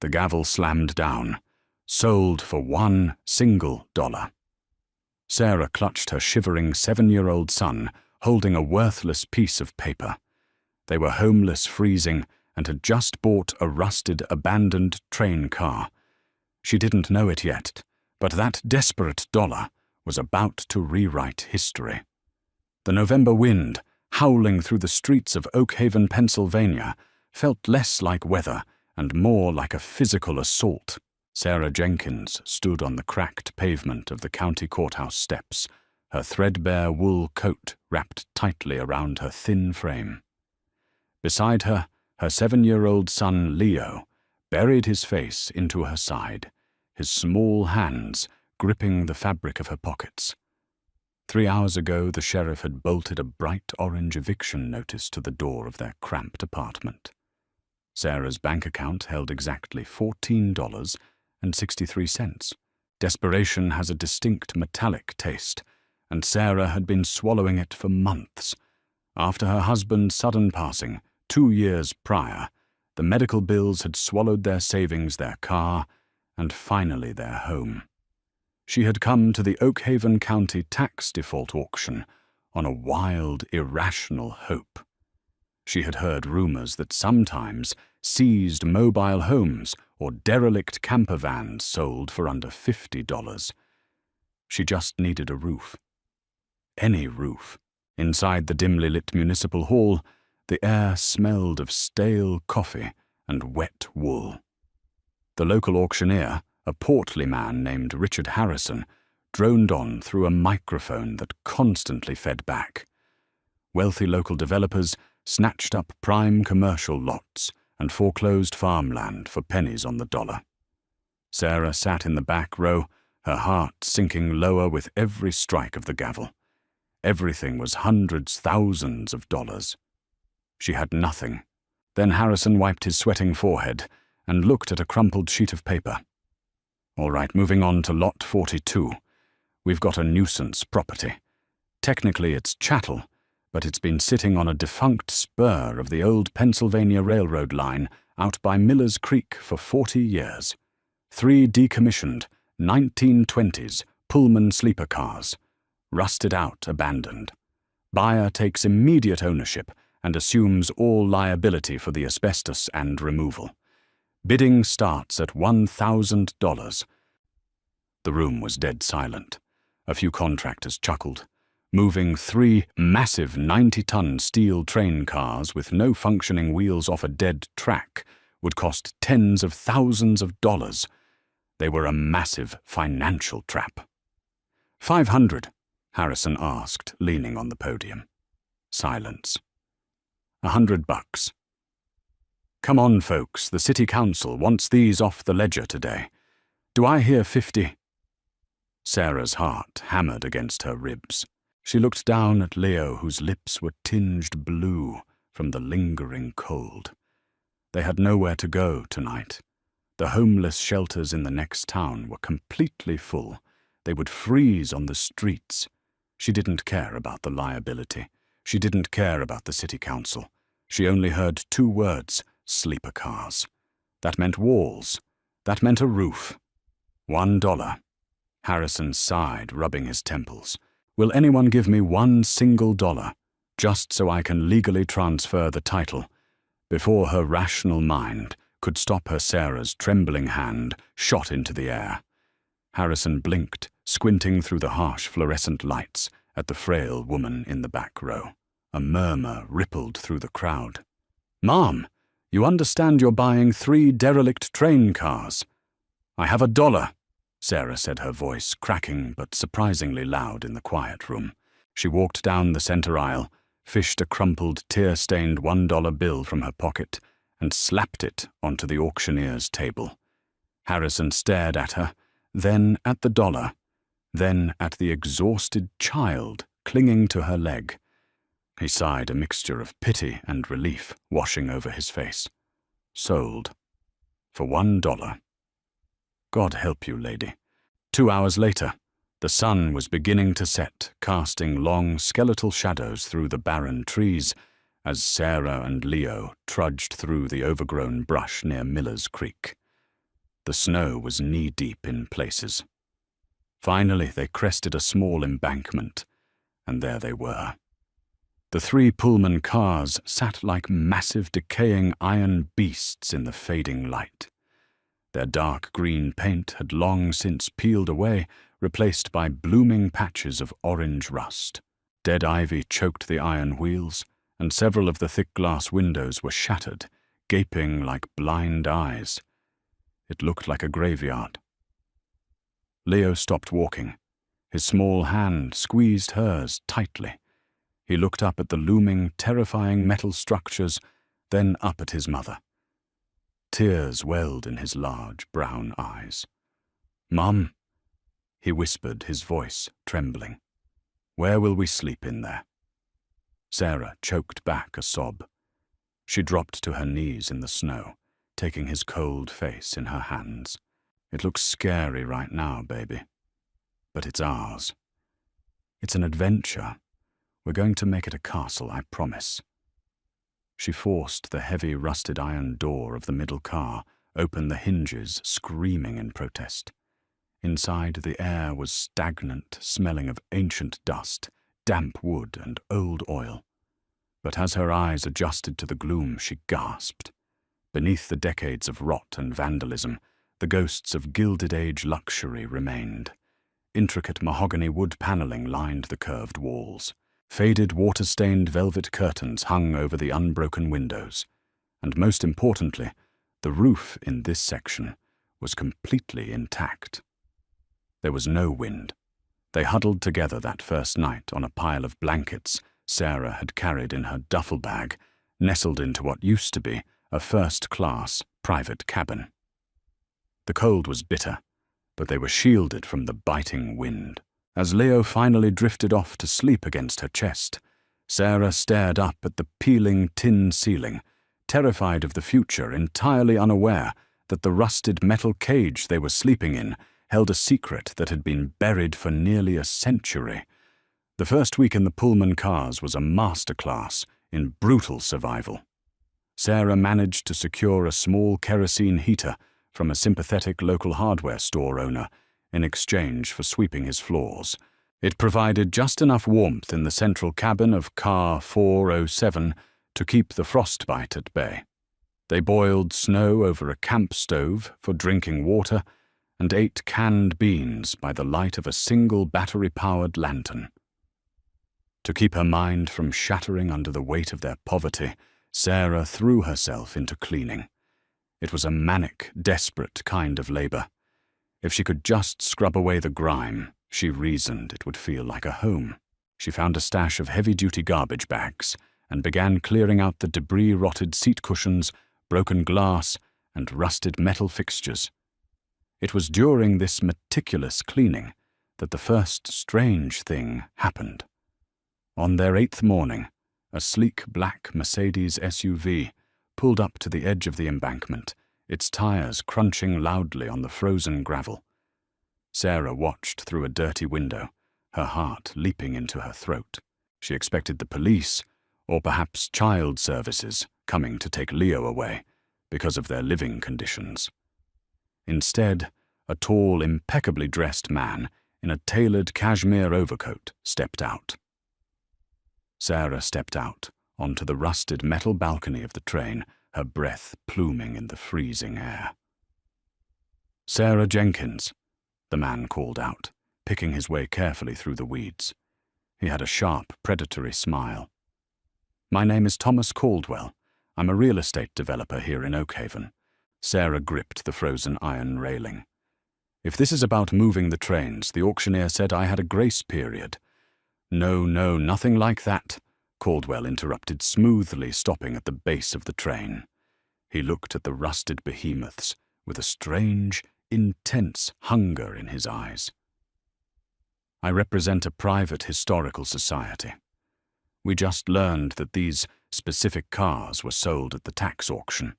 The gavel slammed down. Sold for $1 single. Sarah clutched her shivering 7-year-old son, holding a worthless piece of paper. They were homeless, freezing, and had just bought a rusted, abandoned train car. She didn't know it yet, but that desperate dollar was about to rewrite history. The November wind, howling through the streets of Oak Haven, Pennsylvania, felt less like weather and more like a physical assault. Sarah Jenkins stood on the cracked pavement of the county courthouse steps, her threadbare wool coat wrapped tightly around her thin frame. Beside her, her 7-year-old son Leo buried his face into her side, his small hands gripping the fabric of her pockets. 3 hours ago, the sheriff had bolted a bright orange eviction notice to the door of their cramped apartment. Sarah's bank account held exactly $14.63. Desperation has a distinct metallic taste, and Sarah had been swallowing it for months. After her husband's sudden passing, 2 years prior, the medical bills had swallowed their savings, their car, and finally their home. She had come to the Oak Haven County tax default auction on a wild, irrational hope. She had heard rumors that sometimes seized mobile homes or derelict camper vans sold for under $50. She just needed a roof. Any roof. Inside the dimly lit municipal hall, the air smelled of stale coffee and wet wool. The local auctioneer, a portly man named Richard Harrison, droned on through a microphone that constantly fed back. Wealthy local developers snatched up prime commercial lots and foreclosed farmland for pennies on the dollar. Sarah sat in the back row, her heart sinking lower with every strike of the gavel. Everything was hundreds, thousands of dollars. She had nothing. Then Harrison wiped his sweating forehead and looked at a crumpled sheet of paper. All right, moving on to Lot 42. We've got a nuisance property. Technically it's chattel, but it's been sitting on a defunct spur of the old Pennsylvania Railroad line out by Miller's Creek for 40 years. 3 decommissioned 1920s Pullman sleeper cars. Rusted out, abandoned. Buyer takes immediate ownership and assumes all liability for the asbestos and removal. Bidding starts at $1,000. The room was dead silent. A few contractors chuckled. Moving 3 massive 90-ton steel train cars with no functioning wheels off a dead track would cost tens of thousands of dollars. They were a massive financial trap. $500, Harrison asked, leaning on the podium. Silence. $100. Come on, folks, the city council wants these off the ledger today. Do I hear 50? Sarah's heart hammered against her ribs. She looked down at Leo, whose lips were tinged blue from the lingering cold. They had nowhere to go tonight. The homeless shelters in the next town were completely full. They would freeze on the streets. She didn't care about the liability. She didn't care about the city council. She only heard 2 words, sleeper cars. That meant walls. That meant a roof. $1. Harrison sighed, rubbing his temples. Will anyone give me $1 single, just so I can legally transfer the title? Before her rational mind could stop her, Sarah's trembling hand shot into the air. Harrison blinked, squinting through the harsh fluorescent lights at the frail woman in the back row. A murmur rippled through the crowd. Ma'am, you understand you're buying 3 derelict train cars. I have $1. Sarah said, her voice cracking but surprisingly loud in the quiet room. She walked down the center aisle, fished a crumpled, tear-stained $1 bill from her pocket, and slapped it onto the auctioneer's table. Harrison stared at her, then at the dollar, then at the exhausted child clinging to her leg. He sighed, a mixture of pity and relief washing over his face. Sold. For $1. God help you, lady. 2 hours later, the sun was beginning to set, casting long skeletal shadows through the barren trees as Sarah and Leo trudged through the overgrown brush near Miller's Creek. The snow was knee-deep in places. Finally, they crested a small embankment, and there they were. The 3 Pullman cars sat like massive decaying iron beasts in the fading light. Their dark green paint had long since peeled away, replaced by blooming patches of orange rust. Dead ivy choked the iron wheels, and several of the thick glass windows were shattered, gaping like blind eyes. It looked like a graveyard. Leo stopped walking. His small hand squeezed hers tightly. He looked up at the looming, terrifying metal structures, then up at his mother. Tears welled in his large brown eyes. "Mum," he whispered, his voice trembling. "Where will we sleep in there?" Sarah choked back a sob. She dropped to her knees in the snow, taking his cold face in her hands. "It looks scary right now, baby. But it's ours. It's an adventure. We're going to make it a castle, I promise." She forced the heavy rusted iron door of the middle car, open the hinges, screaming in protest. Inside, the air was stagnant, smelling of ancient dust, damp wood, and old oil. But as her eyes adjusted to the gloom, she gasped. Beneath the decades of rot and vandalism, the ghosts of Gilded Age luxury remained. Intricate mahogany wood paneling lined the curved walls. Faded, water-stained velvet curtains hung over the unbroken windows. And most importantly, the roof in this section was completely intact. There was no wind. They huddled together that first night on a pile of blankets Sarah had carried in her duffel bag, nestled into what used to be a first-class private cabin. The cold was bitter, but they were shielded from the biting wind. As Leo finally drifted off to sleep against her chest, Sarah stared up at the peeling tin ceiling, terrified of the future, entirely unaware that the rusted metal cage they were sleeping in held a secret that had been buried for nearly a century. The first week in the Pullman cars was a masterclass in brutal survival. Sarah managed to secure a small kerosene heater from a sympathetic local hardware store owner in exchange for sweeping his floors. It provided just enough warmth in the central cabin of car 407 to keep the frostbite at bay. They boiled snow over a camp stove for drinking water and ate canned beans by the light of a single battery-powered lantern. To keep her mind from shattering under the weight of their poverty, Sarah threw herself into cleaning. It was a manic, desperate kind of labor. If she could just scrub away the grime, she reasoned it would feel like a home. She found a stash of heavy-duty garbage bags and began clearing out the debris-rotted seat cushions, broken glass, and rusted metal fixtures. It was during this meticulous cleaning that the first strange thing happened. On their 8th morning, a sleek black Mercedes SUV pulled up to the edge of the embankment, its tires crunching loudly on the frozen gravel. Sarah watched through a dirty window, her heart leaping into her throat. She expected the police, or perhaps child services, coming to take Leo away because of their living conditions. Instead, a tall, impeccably dressed man in a tailored cashmere overcoat stepped out. Sarah stepped out onto the rusted metal balcony of the train, her breath pluming in the freezing air. "Sarah Jenkins," the man called out, picking his way carefully through the weeds. He had a sharp, predatory smile. "My name is Thomas Caldwell. I'm a real estate developer here in Oakhaven." Sarah gripped the frozen iron railing. "If this is about moving the trains, the auctioneer said I had a grace period." No, nothing like that," Caldwell interrupted smoothly, stopping at the base of the train. He looked at the rusted behemoths with a strange, intense hunger in his eyes. "I represent a private historical society. We just learned that these specific cars were sold at the tax auction.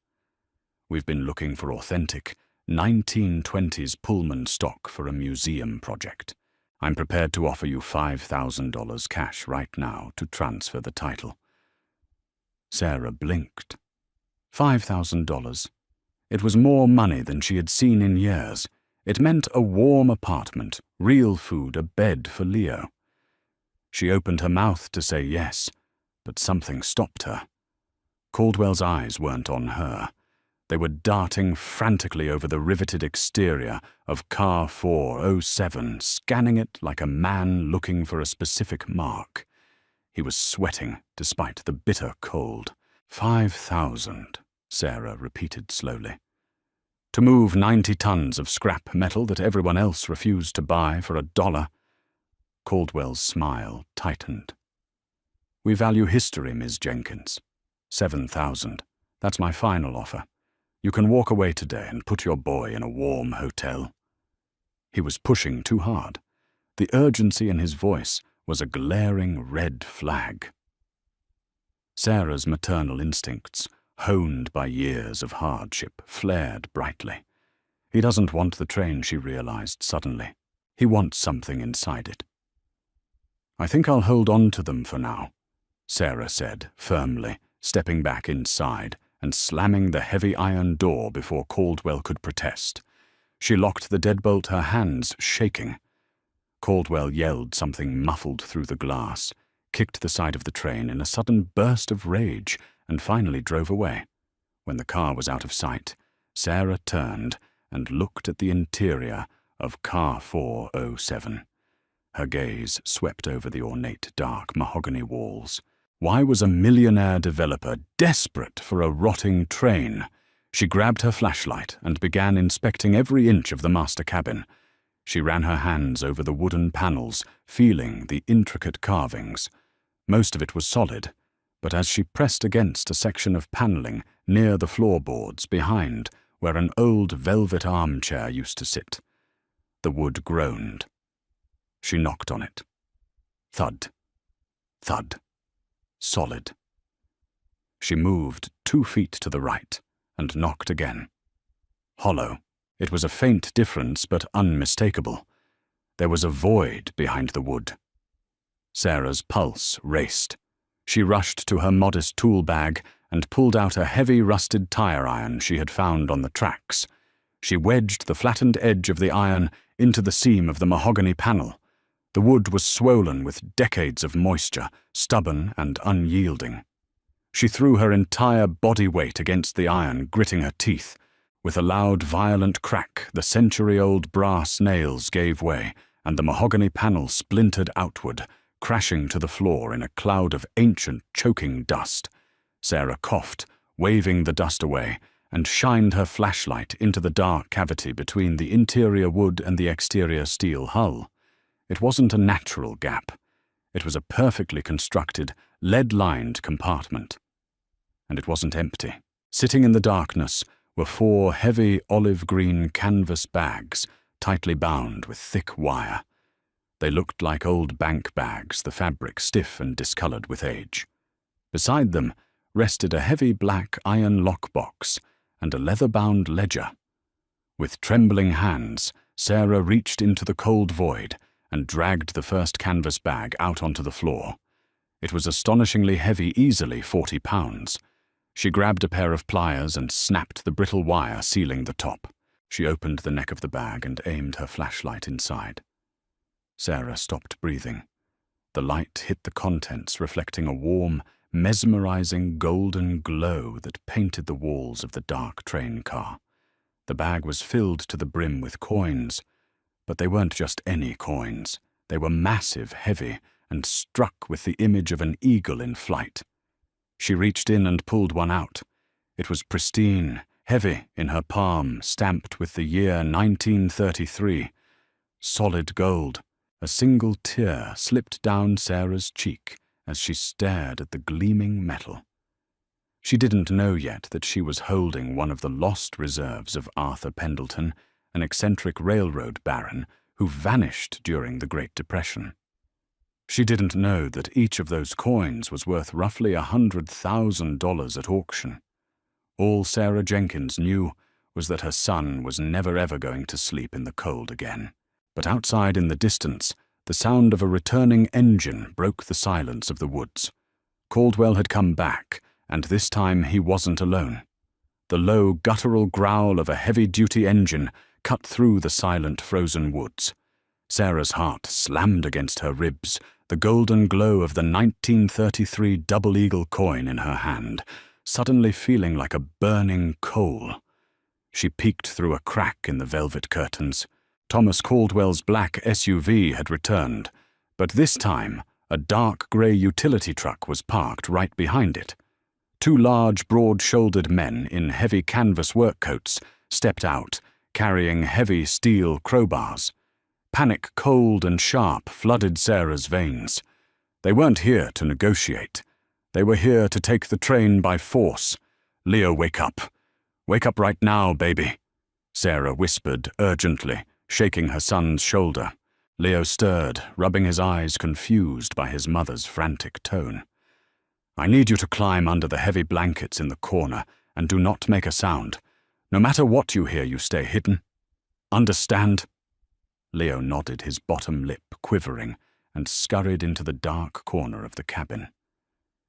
We've been looking for authentic 1920s Pullman stock for a museum project. I'm prepared to offer you $5,000 cash right now to transfer the title." Sarah blinked. $5,000? It was more money than she had seen in years. It meant a warm apartment, real food, a bed for Leo. She opened her mouth to say yes, but something stopped her. Caldwell's eyes weren't on her. They were darting frantically over the riveted exterior of car 407, scanning it like a man looking for a specific mark. He was sweating despite the bitter cold. 5,000, Sarah repeated slowly. To move 90 tons of scrap metal that everyone else refused to buy for $1. Caldwell's smile tightened. We value history, Ms. Jenkins. 7,000. That's my final offer. You can walk away today and put your boy in a warm hotel. He was pushing too hard. The urgency in his voice was a glaring red flag. Sarah's maternal instincts, honed by years of hardship, flared brightly. He doesn't want the train, she realized suddenly. He wants something inside it. I think I'll hold on to them for now, Sarah said firmly, stepping back inside and slamming the heavy iron door before Caldwell could protest. She locked the deadbolt, her hands shaking. Caldwell yelled something muffled through the glass, kicked the side of the train in a sudden burst of rage, and finally drove away. When the car was out of sight, Sarah turned and looked at the interior of car 407. Her gaze swept over the ornate dark mahogany walls. Why was a millionaire developer desperate for a rotting train? She grabbed her flashlight and began inspecting every inch of the master cabin. She ran her hands over the wooden panels, feeling the intricate carvings. Most of it was solid, but as she pressed against a section of paneling near the floorboards behind, where an old velvet armchair used to sit, the wood groaned. She knocked on it. Thud. Thud. Solid. She moved 2 feet to the right and knocked again. Hollow. It was a faint difference, but unmistakable. There was a void behind the wood. Sarah's pulse raced. She rushed to her modest tool bag and pulled out a heavy rusted tire iron she had found on the tracks. She wedged the flattened edge of the iron into the seam of the mahogany panel. The wood was swollen with decades of moisture, stubborn and unyielding. She threw her entire body weight against the iron, gritting her teeth. With a loud, violent crack, the century-old brass nails gave way, and the mahogany panel splintered outward, crashing to the floor in a cloud of ancient, choking dust. Sarah coughed, waving the dust away, and shined her flashlight into the dark cavity between the interior wood and the exterior steel hull. It wasn't a natural gap. It was a perfectly constructed, lead-lined compartment. And it wasn't empty. Sitting in the darkness were 4 heavy olive-green canvas bags, tightly bound with thick wire. They looked like old bank bags, the fabric stiff and discolored with age. Beside them rested a heavy black iron lockbox and a leather-bound ledger. With trembling hands, Sarah reached into the cold void and dragged the first canvas bag out onto the floor. It was astonishingly heavy, easily 40 pounds. She grabbed a pair of pliers and snapped the brittle wire sealing the top. She opened the neck of the bag and aimed her flashlight inside. Sarah stopped breathing. The light hit the contents, reflecting a warm, mesmerizing golden glow that painted the walls of the dark train car. The bag was filled to the brim with coins, but they weren't just any coins. They were massive, heavy, and struck with the image of an eagle in flight. She reached in and pulled one out. It was pristine, heavy in her palm, stamped with the year 1933. Solid gold. A single tear slipped down Sarah's cheek as she stared at the gleaming metal. She didn't know yet that she was holding one of the lost reserves of Arthur Pendleton, an eccentric railroad baron who vanished during the Great Depression. She didn't know that each of those coins was worth roughly $100,000 at auction. All Sarah Jenkins knew was that her son was never ever going to sleep in the cold again. But outside in the distance, the sound of a returning engine broke the silence of the woods. Caldwell had come back, and this time he wasn't alone. The low, guttural growl of a heavy-duty engine cut through the silent, frozen woods. Sarah's heart slammed against her ribs, the golden glow of the 1933 double eagle coin in her hand, suddenly feeling like a burning coal. She peeked through a crack in the velvet curtains. Thomas Caldwell's black SUV had returned, but this time a dark grey utility truck was parked right behind it. Two large, broad-shouldered men in heavy canvas work coats stepped out, carrying heavy steel crowbars. Panic, cold and sharp, flooded Sarah's veins. They weren't here to negotiate. They were here to take the train by force. "Leo, wake up. Wake up right now, baby," Sarah whispered urgently, shaking her son's shoulder. Leo stirred, rubbing his eyes, confused by his mother's frantic tone. "I need you to climb under the heavy blankets in the corner and do not make a sound. No matter what you hear, you stay hidden. Understand?" Leo nodded, his bottom lip quivering, and scurried into the dark corner of the cabin.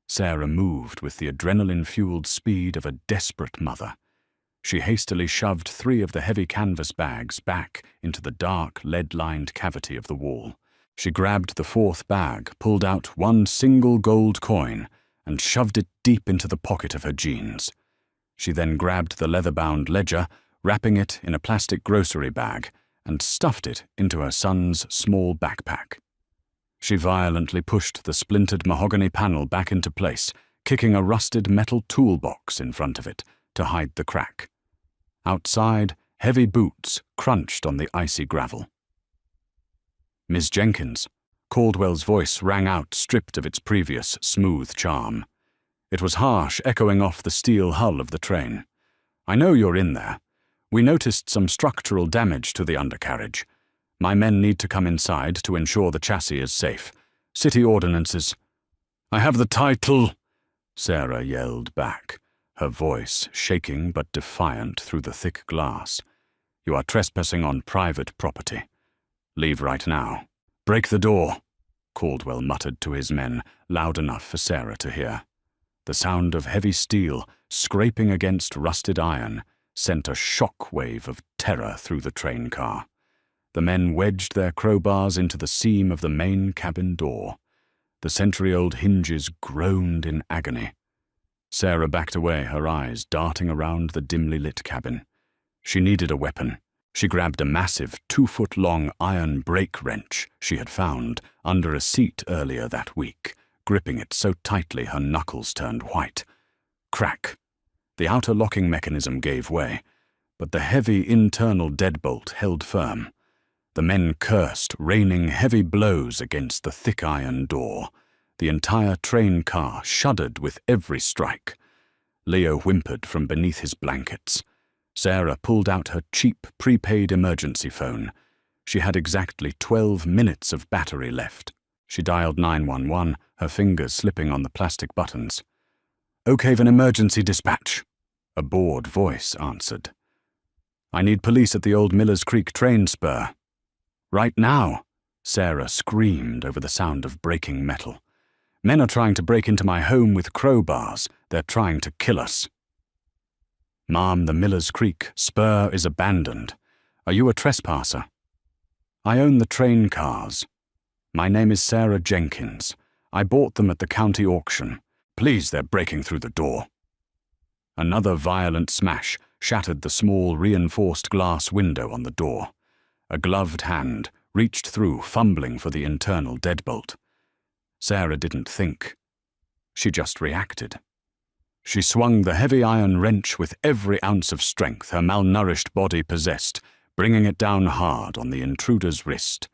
Sarah moved with the adrenaline-fueled speed of a desperate mother. She hastily shoved 3 of the heavy canvas bags back into the dark, lead-lined cavity of the wall. She grabbed the 4th bag, pulled out 1 single gold coin, and shoved it deep into the pocket of her jeans. She then grabbed the leather-bound ledger, wrapping it in a plastic grocery bag, and stuffed it into her son's small backpack. She violently pushed the splintered mahogany panel back into place, kicking a rusted metal toolbox in front of it to hide the crack. Outside, heavy boots crunched on the icy gravel. "Miss Jenkins," Caldwell's voice rang out, stripped of its previous smooth charm. It was harsh, echoing off the steel hull of the train. "I know you're in there. We noticed some structural damage to the undercarriage. My men need to come inside to ensure the chassis is safe. City ordinances." "I have the title," Sarah yelled back, her voice shaking but defiant through the thick glass. "You are trespassing on private property. Leave right now." "Break the door," Caldwell muttered to his men, loud enough for Sarah to hear. The sound of heavy steel scraping against rusted iron sent a shock wave of terror through the train car. The men wedged their crowbars into the seam of the main cabin door. The century-old hinges groaned in agony. Sarah backed away, her eyes darting around the dimly lit cabin. She needed a weapon. She grabbed a massive 2-foot-long iron brake wrench she had found under a seat earlier that week, gripping it so tightly her knuckles turned white. Crack! The outer locking mechanism gave way, but the heavy internal deadbolt held firm. The men cursed, raining heavy blows against the thick iron door. The entire train car shuddered with every strike. Leo whimpered from beneath his blankets. Sarah pulled out her cheap, prepaid emergency phone. She had exactly 12 minutes of battery left. She dialed 911, her fingers slipping on the plastic buttons. "Oakhaven Emergency Dispatch," a bored voice answered. "I need police at the old Millers Creek train spur." "Right now," Sarah screamed over the sound of breaking metal. "Men are trying to break into my home with crowbars. They're trying to kill us." "Ma'am, the Millers Creek spur is abandoned. Are you a trespasser?" "I own the train cars. My name is Sarah Jenkins. I bought them at the county auction. Please, they're breaking through the door." Another violent smash shattered the small reinforced glass window on the door. A gloved hand reached through, fumbling for the internal deadbolt. Sarah didn't think. She just reacted. She swung the heavy iron wrench with every ounce of strength her malnourished body possessed, bringing it down hard on the intruder's wrist.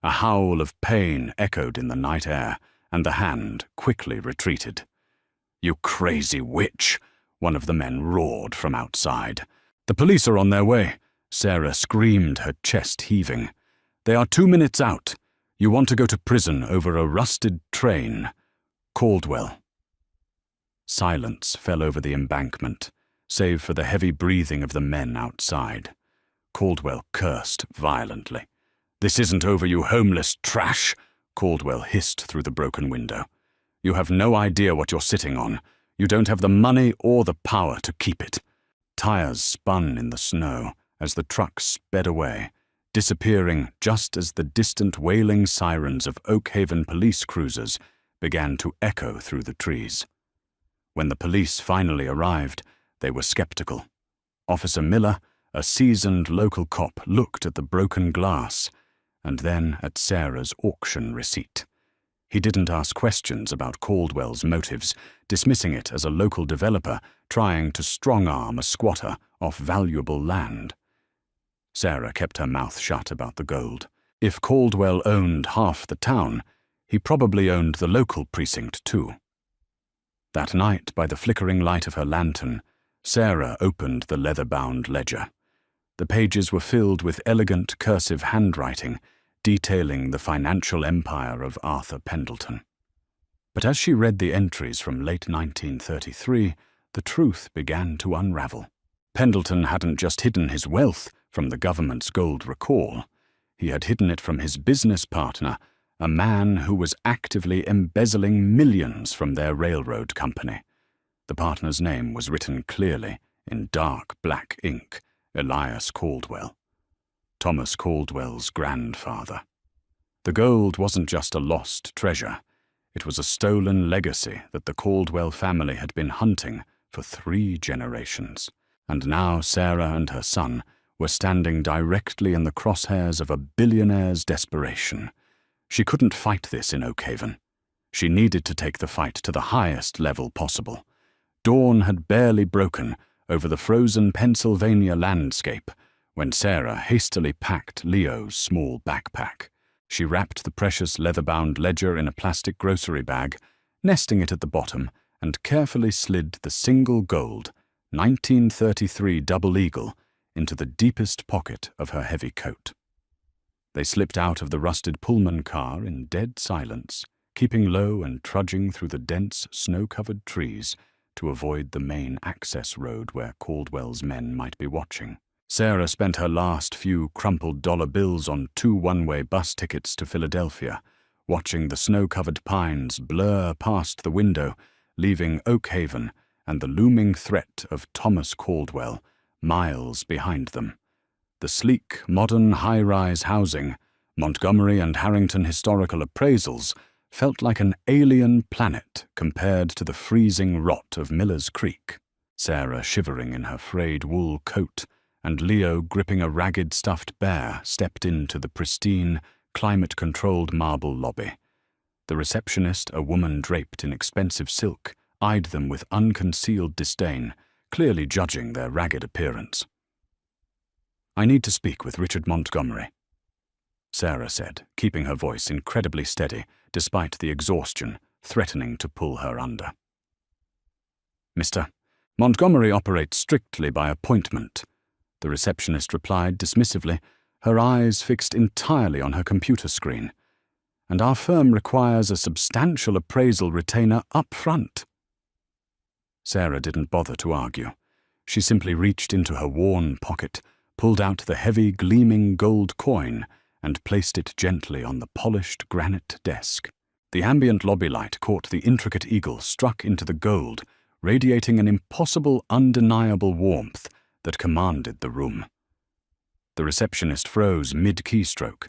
A howl of pain echoed in the night air, and the hand quickly retreated. "You crazy witch!" one of the men roared from outside. "The police are on their way," Sarah screamed, her chest heaving. "They are 2 minutes out. You want to go to prison over a rusted train. Caldwell." Silence fell over the embankment, save for the heavy breathing of the men outside. Caldwell cursed violently. "This isn't over, you homeless trash," Caldwell hissed through the broken window. "You have no idea what you're sitting on. You don't have the money or the power to keep it." Tires spun in the snow as the truck sped away, disappearing just as the distant wailing sirens of Oakhaven police cruisers began to echo through the trees. When the police finally arrived, they were skeptical. Officer Miller, a seasoned local cop, looked at the broken glass and then at Sarah's auction receipt. He didn't ask questions about Caldwell's motives, dismissing it as a local developer trying to strong-arm a squatter off valuable land. Sarah kept her mouth shut about the gold. If Caldwell owned half the town, he probably owned the local precinct too. That night, by the flickering light of her lantern, Sarah opened the leather-bound ledger. The pages were filled with elegant cursive handwriting, detailing the financial empire of Arthur Pendleton. But as she read the entries from late 1933, the truth began to unravel. Pendleton hadn't just hidden his wealth from the government's gold recall. He had hidden it from his business partner, a man who was actively embezzling millions from their railroad company. The partner's name was written clearly in dark black ink: Elias Caldwell. Thomas Caldwell's grandfather. The gold wasn't just a lost treasure. It was a stolen legacy that the Caldwell family had been hunting for 3 generations. And now Sarah and her son were standing directly in the crosshairs of a billionaire's desperation. She couldn't fight this in Oakhaven. She needed to take the fight to the highest level possible. Dawn had barely broken over the frozen Pennsylvania landscape when Sarah hastily packed Leo's small backpack. She wrapped the precious leather-bound ledger in a plastic grocery bag, nesting it at the bottom, and carefully slid the single gold 1933 Double Eagle into the deepest pocket of her heavy coat. They slipped out of the rusted Pullman car in dead silence, keeping low and trudging through the dense, snow-covered trees to avoid the main access road where Caldwell's men might be watching. Sarah spent her last few crumpled dollar bills on 2 one-way bus tickets to Philadelphia, watching the snow-covered pines blur past the window, leaving Oakhaven and the looming threat of Thomas Caldwell miles behind them. The sleek, modern high-rise housing, Montgomery and Harrington historical appraisals, felt like an alien planet compared to the freezing rot of Miller's Creek. Sarah, shivering in her frayed wool coat, and Leo, gripping a ragged stuffed bear, stepped into the pristine, climate-controlled marble lobby. The receptionist, a woman draped in expensive silk, eyed them with unconcealed disdain, clearly judging their ragged appearance. "I need to speak with Richard Montgomery," Sarah said, keeping her voice incredibly steady despite the exhaustion threatening to pull her under. "Mr. Montgomery operates strictly by appointment," the receptionist replied dismissively, her eyes fixed entirely on her computer screen. "And our firm requires a substantial appraisal retainer up front." Sarah didn't bother to argue. She simply reached into her worn pocket, pulled out the heavy, gleaming gold coin, and placed it gently on the polished granite desk. The ambient lobby light caught the intricate eagle struck into the gold, radiating an impossible, undeniable warmth that commanded the room. The receptionist froze mid-keystroke.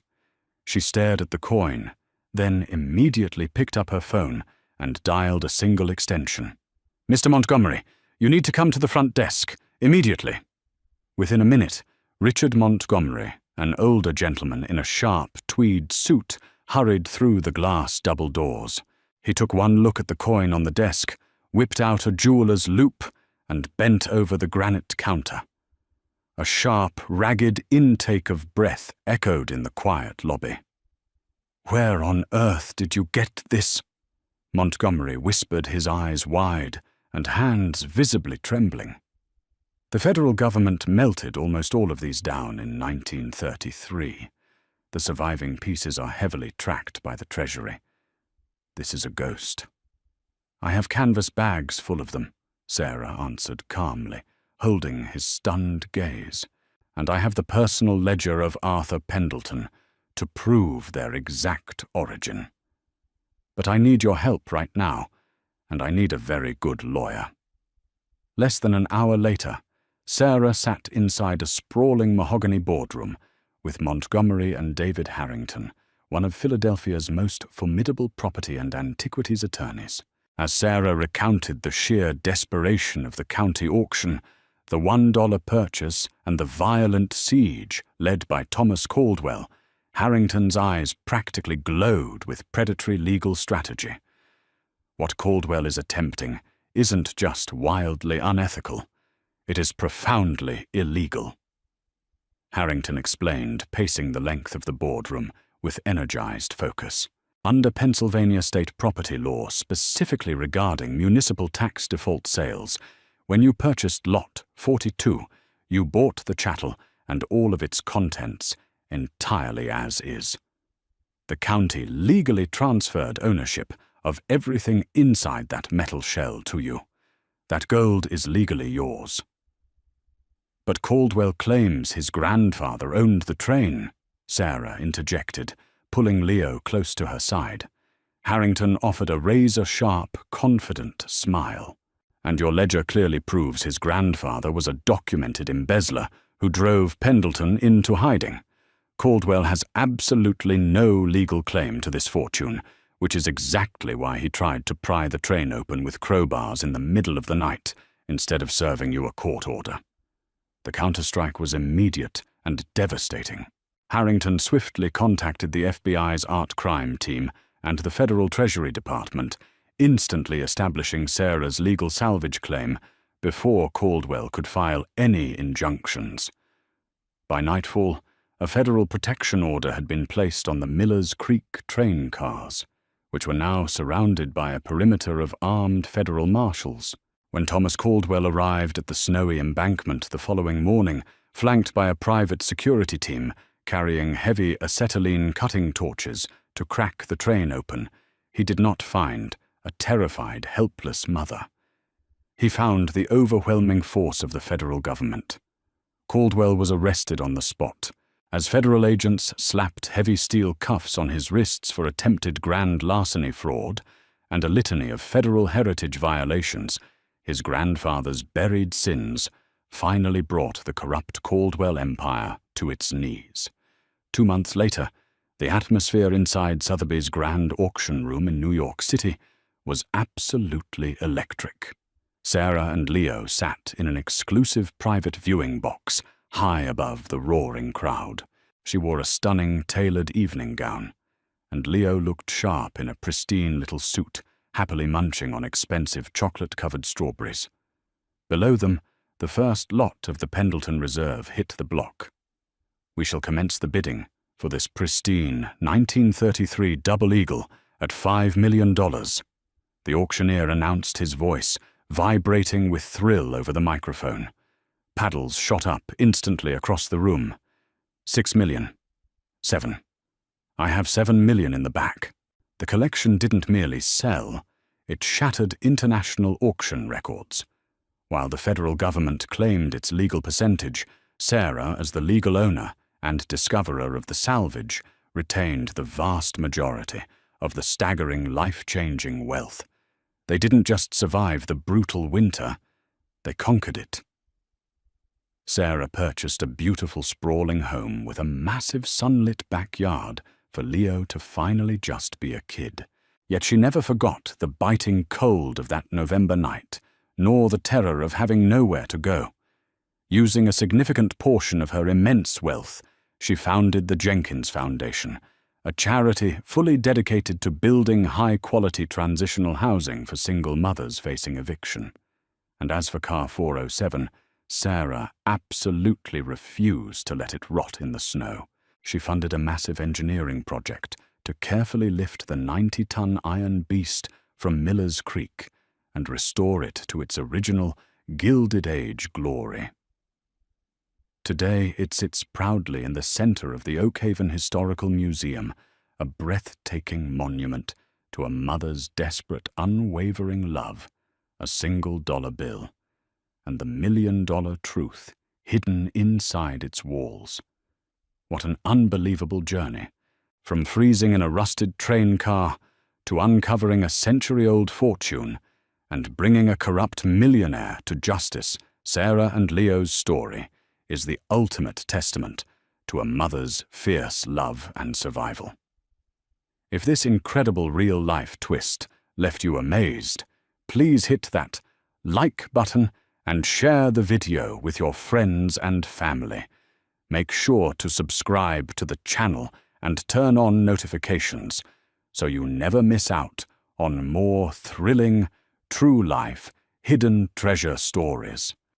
She stared at the coin, then immediately picked up her phone and dialed a single extension. "Mr. Montgomery, you need to come to the front desk, immediately." Within a minute, Richard Montgomery, an older gentleman in a sharp tweed suit, hurried through the glass double doors. He took one look at the coin on the desk, whipped out a jeweler's loupe, and bent over the granite counter. A sharp, ragged intake of breath echoed in the quiet lobby. "Where on earth did you get this?" Montgomery whispered, his eyes wide and hands visibly trembling. The federal government melted almost all of these down in 1933. The surviving pieces are heavily tracked by the Treasury. This is a ghost. "I have canvas bags full of them," Sarah answered calmly, holding his stunned gaze. "And I have the personal ledger of Arthur Pendleton to prove their exact origin. But I need your help right now, and I need a very good lawyer." Less than an hour later, Sarah sat inside a sprawling mahogany boardroom with Montgomery and David Harrington, one of Philadelphia's most formidable property and antiquities attorneys. As Sarah recounted the sheer desperation of the county auction, the $1 purchase, and the violent siege led by Thomas Caldwell, Harrington's eyes practically glowed with predatory legal strategy. What Caldwell is attempting isn't just wildly unethical, it is profoundly illegal. Harrington explained, pacing the length of the boardroom with energized focus. Under Pennsylvania state property law specifically regarding municipal tax default sales, when you purchased Lot 42, you bought the chattel and all of its contents entirely as is. The county legally transferred ownership of everything inside that metal shell to you. That gold is legally yours. But Caldwell claims his grandfather owned the train, Sarah interjected, pulling Leo close to her side. Harrington offered a razor-sharp, confident smile. And your ledger clearly proves his grandfather was a documented embezzler who drove Pendleton into hiding. Caldwell has absolutely no legal claim to this fortune, which is exactly why he tried to pry the train open with crowbars in the middle of the night instead of serving you a court order. The counterstrike was immediate and devastating. Harrington swiftly contacted the FBI's art crime team and the Federal Treasury Department, instantly establishing Sarah's legal salvage claim before Caldwell could file any injunctions. By nightfall, a federal protection order had been placed on the Millers Creek train cars, which were now surrounded by a perimeter of armed federal marshals. When Thomas Caldwell arrived at the snowy embankment the following morning, flanked by a private security team carrying heavy acetylene cutting torches to crack the train open, he did not find a terrified, helpless mother. He found the overwhelming force of the federal government. Caldwell was arrested on the spot. As federal agents slapped heavy steel cuffs on his wrists for attempted grand larceny fraud and a litany of federal heritage violations, his grandfather's buried sins finally brought the corrupt Caldwell empire to its knees. 2 months later, the atmosphere inside Sotheby's grand auction room in New York City was absolutely electric. Sarah and Leo sat in an exclusive private viewing box high above the roaring crowd. She wore a stunning tailored evening gown, and Leo looked sharp in a pristine little suit, happily munching on expensive chocolate-covered strawberries. Below them, the first lot of the Pendleton Reserve hit the block. We shall commence the bidding for this pristine 1933 Double Eagle at $5 million. The auctioneer announced, his voice vibrating with thrill over the microphone. Paddles shot up instantly across the room. 6 million. 7. I have 7 million in the back. The collection didn't merely sell, it shattered international auction records. While the federal government claimed its legal percentage, Sarah, as the legal owner and discoverer of the salvage, retained the vast majority of the staggering, life-changing wealth. They didn't just survive the brutal winter, they conquered it. Sarah purchased a beautiful sprawling home with a massive sunlit backyard for Leo to finally just be a kid. Yet she never forgot the biting cold of that November night, nor the terror of having nowhere to go. Using a significant portion of her immense wealth, she founded the Jenkins Foundation, a charity fully dedicated to building high-quality transitional housing for single mothers facing eviction. And as for Car 407, Sarah absolutely refused to let it rot in the snow. She funded a massive engineering project to carefully lift the 90-ton iron beast from Millers Creek and restore it to its original Gilded Age glory. Today it sits proudly in the center of the Oakhaven Historical Museum, a breathtaking monument to a mother's desperate, unwavering love, a $1 bill, and the $1 million truth hidden inside its walls. What an unbelievable journey, from freezing in a rusted train car to uncovering a century-old fortune and bringing a corrupt millionaire to justice Sarah and Leo's story is the ultimate testament to a mother's fierce love and survival. If this incredible real-life twist left you amazed, please hit that like button and share the video with your friends and family. Make sure to subscribe to the channel and turn on notifications so you never miss out on more thrilling, true-life, hidden treasure stories.